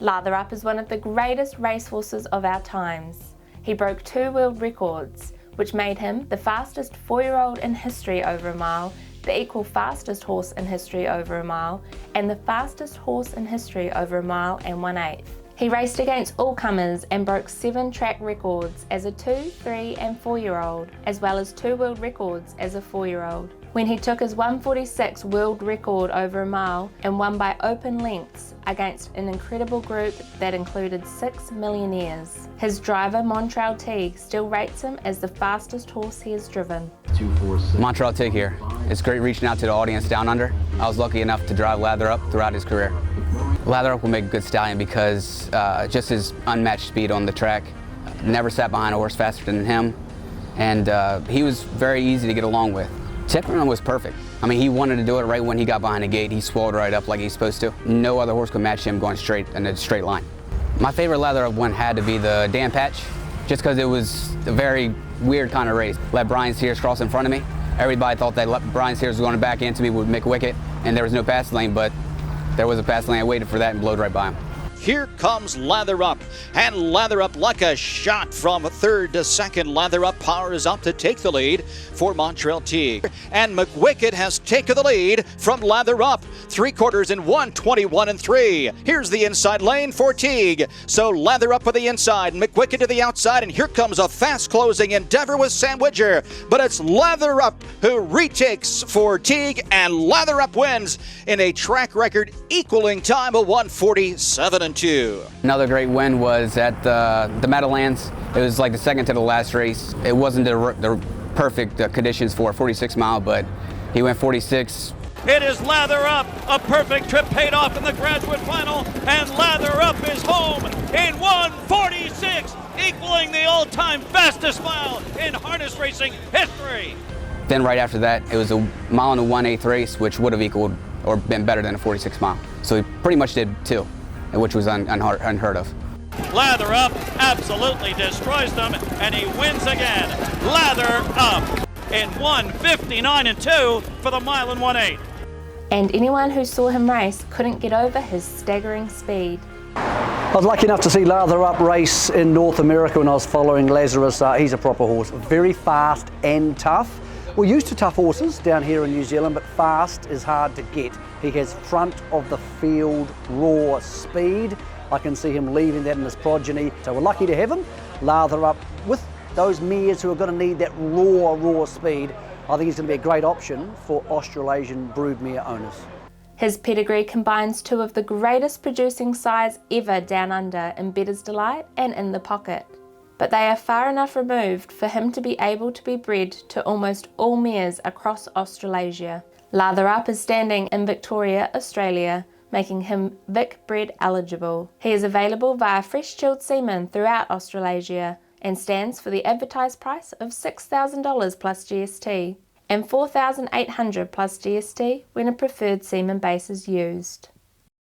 Lather Up is one of the greatest racehorses of our times. He broke 2 world records, which made him the fastest 4-year-old in history over a mile, the equal fastest horse in history over a mile, and the fastest horse in history over a mile and 1/8. He raced against all comers and broke 7 track records as a 2, 3 and 4-year-old, as well as 2 world records as a 4-year-old. When he took his 1:46 world record over a mile and won by open lengths against an incredible group that included 6 millionaires. His driver, Montreal Teague, still rates him as the fastest horse he has driven. Montreal Teague here. It's great reaching out to the audience down under. I was lucky enough to drive Lather Up throughout his career. Lather Up will make a good stallion because just his unmatched speed on the track. Never sat behind a horse faster than him, and he was very easy to get along with. Temperament was perfect. I mean, he wanted to do it right when he got behind the gate. He swelled right up like he's supposed to. No other horse could match him going straight in a straight line. My favorite Lather Up one had to be the Dan Patch, just because it was a very weird kind of race. Let Brian Sears cross in front of me. Everybody thought that Brian Sears was going to back into me with Mick Wickett, and there was no pass lane, but there was a pass lane. I waited for that and blowed right by him. Here comes Lather Up, and Lather Up like a shot from third to second. Lather Up powers up to take the lead for Montreal Teague. And McWicked has taken the lead from Lather Up. 3/4 in 1:21 and 3. Here's the inside lane for Teague. So Lather Up with the inside, McWicked to the outside, and here comes a fast closing endeavor with Sam Widger. But it's Lather Up who retakes for Teague, and Lather Up wins in a track record equaling time of 1:47 and 2. Another great win was at the Meadowlands. It was like the second to the last race. It wasn't the perfect conditions for a 46 mile, but he went 46. It is Lather Up. A perfect trip paid off in the graduate final, and Lather Up is home in 1:46, equaling the all-time fastest mile in harness racing history. Then right after that, it was a mile and a 1/8 race, which would have equaled or been better than a 46 mile. So he pretty much did 2. Which was unheard of. Lather Up absolutely destroys them, and he wins again. Lather Up in 1:59 and 2 for the mile and 1/8. And anyone who saw him race couldn't get over his staggering speed. I was lucky enough to see Lather Up race in North America when I was following Lazarus. He's a proper horse, very fast and tough. We're used to tough horses down here in New Zealand, but fast is hard to get. He has front of the field raw speed. I can see him leaving that in his progeny. So we're lucky to have him. Lather Up with those mares who are going to need that raw speed. I think he's going to be a great option for Australasian broodmare owners. His pedigree combines 2 of the greatest producing sires ever down under in Bettor's Delight and In the Pocket. But they are far enough removed for him to be able to be bred to almost all mares across Australasia. Lather Up is standing in Victoria, Australia, making him Vic bred eligible. He is available via fresh chilled semen throughout Australasia and stands for the advertised price of $6,000 plus GST and $4,800 plus GST when a preferred semen base is used.